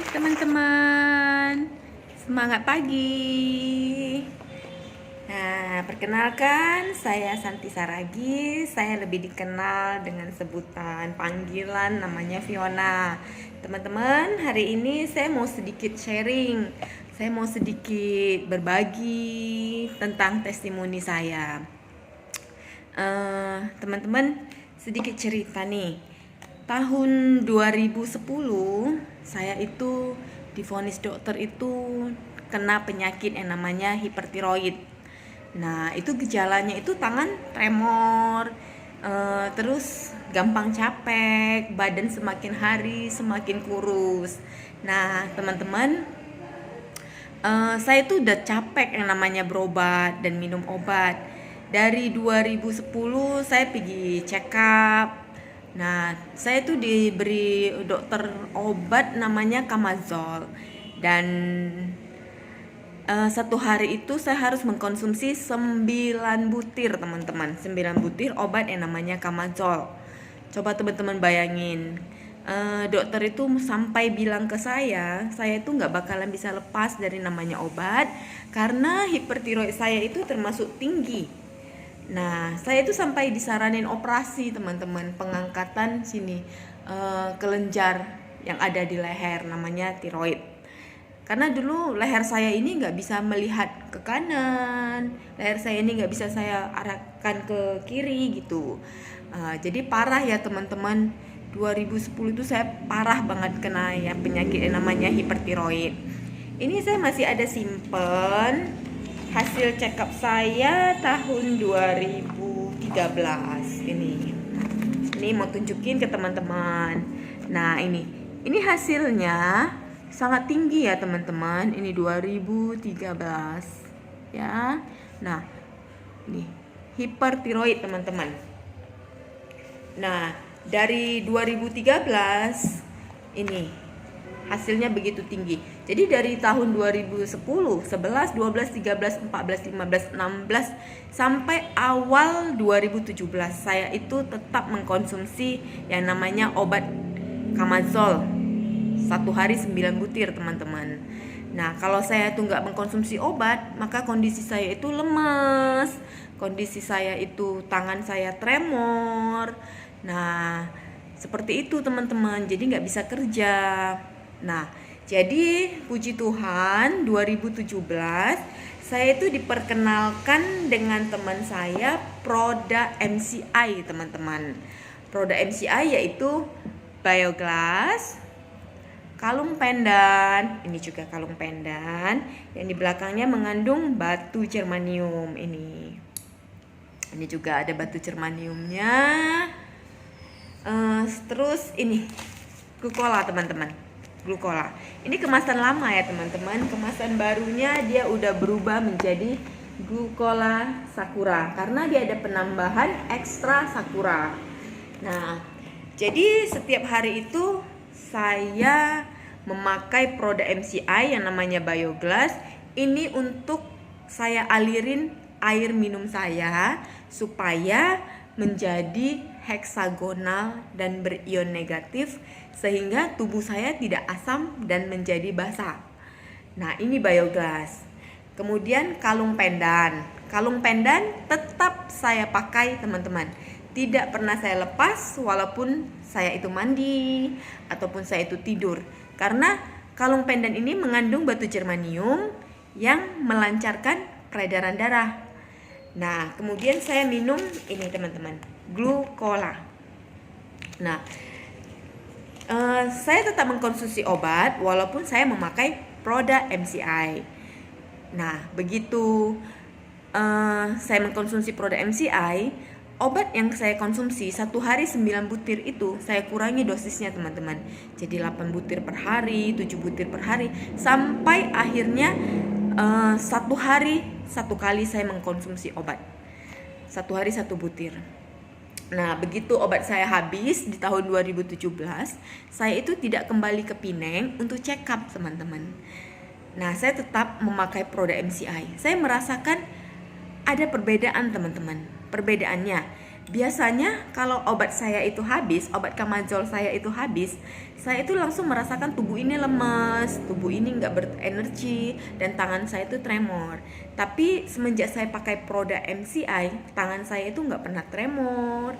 teman-teman, semangat pagi. Nah, perkenalkan saya Santi Saragi. Saya lebih dikenal dengan sebutan panggilan namanya Fiona. Teman-teman, hari ini saya mau sedikit sharing. Saya mau sedikit berbagi tentang testimoni saya. Teman-teman, sedikit cerita nih. Tahun 2010 saya itu divonis dokter itu kena penyakit yang namanya hipertiroid. Nah, itu gejalanya itu tangan tremor, terus gampang capek, badan semakin hari semakin kurus. Nah, teman-teman, saya itu udah capek yang namanya berobat dan minum obat. Dari 2010 saya pergi check up. Nah, saya tuh diberi dokter obat namanya Camazole. Dan satu hari itu saya harus mengkonsumsi 9 butir, teman-teman. 9 butir obat yang namanya Camazole. Coba teman-teman bayangin. Dokter itu sampai bilang ke saya itu nggak bakalan bisa lepas dari namanya obat karena hipertiroid saya itu termasuk tinggi. Nah, saya itu sampai disaranin operasi, teman-teman, pengangkatan sini kelenjar yang ada di leher namanya tiroid. Karena dulu leher saya ini nggak bisa melihat ke kanan, leher saya ini nggak bisa saya arahkan ke kiri gitu. Jadi parah ya teman-teman. 2010 itu saya parah banget kena ya penyakit yang namanya hipertiroid. Ini saya masih ada simpen hasil check up saya tahun 2013 ini. Ini mau tunjukin ke teman-teman. Nah, ini hasilnya sangat tinggi ya teman-teman. Ini 2013 ya. Nah, ini hipertiroid teman-teman. Nah, dari 2013 ini hasilnya begitu tinggi. Jadi dari tahun 2010, 11, 12, 13, 14, 15, 16 sampai awal 2017 saya itu tetap mengkonsumsi yang namanya obat Camazole. Satu hari 9 butir, teman-teman. Nah, kalau saya tuh nggak mengkonsumsi obat, maka kondisi saya itu lemas. Kondisi saya itu tangan saya tremor. Nah, seperti itu teman-teman. Jadi nggak bisa kerja. Nah, jadi puji Tuhan 2017 saya itu diperkenalkan dengan teman saya Proda MCI, teman-teman. Proda MCI yaitu Bioglass, kalung pendan, ini juga kalung pendan yang di belakangnya mengandung batu germanium ini. Ini juga ada batu germaniumnya. Terus ini glukola, teman-teman. Glukola. Ini kemasan lama ya, teman-teman. Kemasan barunya dia udah berubah menjadi glukola sakura karena dia ada penambahan ekstra sakura. Nah, jadi setiap hari itu saya memakai Proda MCI yang namanya Bioglass ini untuk saya alirin air minum saya supaya menjadi heksagonal dan berion negatif sehingga tubuh saya tidak asam dan menjadi basah. Nah, ini Bioglass. Kemudian kalung pendan. Kalung pendan tetap saya pakai, teman-teman. Tidak pernah saya lepas walaupun saya itu mandi ataupun saya itu tidur. Karena kalung pendan ini mengandung batu germanium yang melancarkan peredaran darah. Nah, kemudian saya minum ini, teman-teman, glukola. Nah, saya tetap mengkonsumsi obat walaupun saya memakai Proda MCI. Nah, begitu saya mengkonsumsi Proda MCI, obat yang saya konsumsi satu hari 9 butir itu saya kurangi dosisnya, teman-teman. Jadi 8 butir per hari, 7 butir per hari, sampai akhirnya satu hari satu kali saya mengkonsumsi obat. Satu hari 1 butir. Nah, begitu obat saya habis di tahun 2017, saya itu tidak kembali ke Pineng untuk check up, teman-teman. Nah, saya tetap memakai Proda MCI. Saya merasakan ada perbedaan, teman-teman. Perbedaannya, Biasanya kalau obat saya itu habis, obat Kamazol saya itu habis, saya itu langsung merasakan tubuh ini lemas, tubuh ini nggak berenergi, dan tangan saya itu tremor. Tapi semenjak saya pakai produk MCI, tangan saya itu nggak pernah tremor,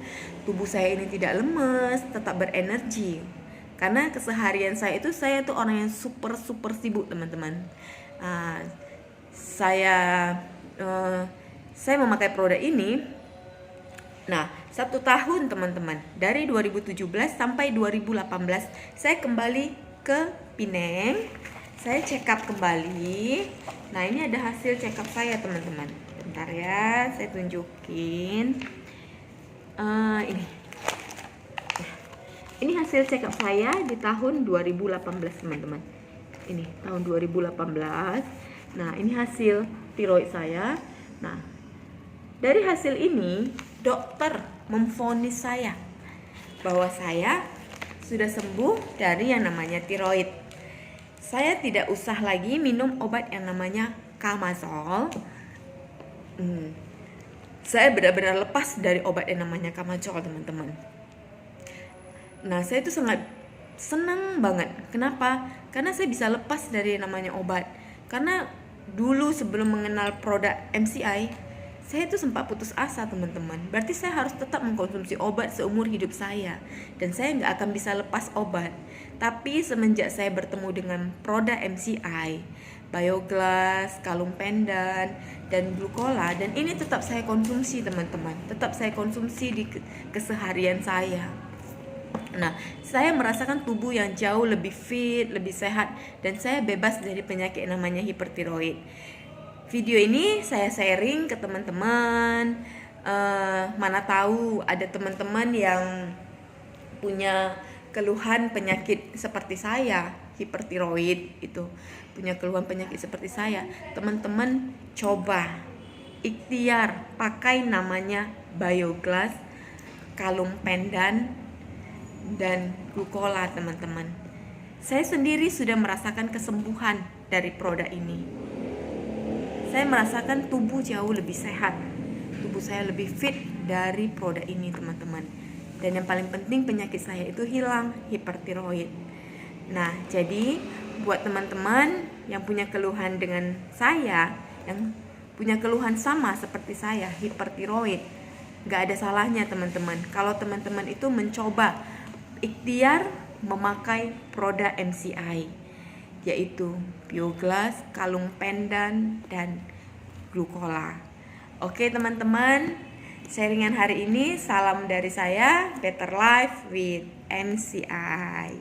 tubuh saya ini tidak lemas, tetap berenergi. Karena keseharian saya tuh orang yang super super sibuk, teman-teman. Ah, saya saya memakai produk ini. Nah, 1 tahun teman-teman, dari 2017 sampai 2018 saya kembali ke Pineng. Saya check up kembali. Nah, ini ada hasil check up saya teman-teman. Bentar ya, saya tunjukin. Ini hasil check up saya di tahun 2018 teman-teman. Ini tahun 2018. Nah, ini hasil tiroid saya. Nah, dari hasil ini dokter memvonis saya bahwa saya sudah sembuh dari yang namanya tiroid. Saya tidak usah lagi minum obat yang namanya Kamazol. Saya benar-benar lepas dari obat yang namanya Kamazol, teman-teman. Nah, saya itu sangat senang banget. Kenapa? Karena saya bisa lepas dari yang namanya obat. Karena dulu sebelum mengenal produk MCI, saya itu sempat putus asa, teman-teman. Berarti saya harus tetap mengkonsumsi obat seumur hidup saya, dan saya nggak akan bisa lepas obat. Tapi semenjak saya bertemu dengan produk MCI, Bioglass, kalung pendan, dan glukola, dan ini tetap saya konsumsi, teman-teman. Tetap saya konsumsi di keseharian saya. Nah, saya merasakan tubuh yang jauh lebih fit, lebih sehat, dan saya bebas dari penyakit namanya hipertiroid. Video ini saya sharing ke teman-teman. Mana tahu ada teman-teman yang punya keluhan penyakit seperti saya, hipertiroid itu, punya keluhan penyakit seperti saya. Teman-teman coba ikhtiar pakai namanya Bioglass, kalung pendan, dan glukola, teman-teman. Saya sendiri sudah merasakan kesembuhan dari produk ini. Saya merasakan tubuh jauh lebih sehat, tubuh saya lebih fit dari produk ini, teman-teman. Dan yang paling penting, penyakit saya itu hilang, hipertiroid. Nah, jadi buat teman-teman yang punya keluhan dengan saya, yang punya keluhan sama seperti saya, hipertiroid, gak ada salahnya teman-teman kalau teman-teman itu mencoba ikhtiar memakai produk MCI, yaitu Bioglass, kalung pendan, dan glukola. Oke teman-teman, sharingan hari ini salam dari saya, Better Life with MCI.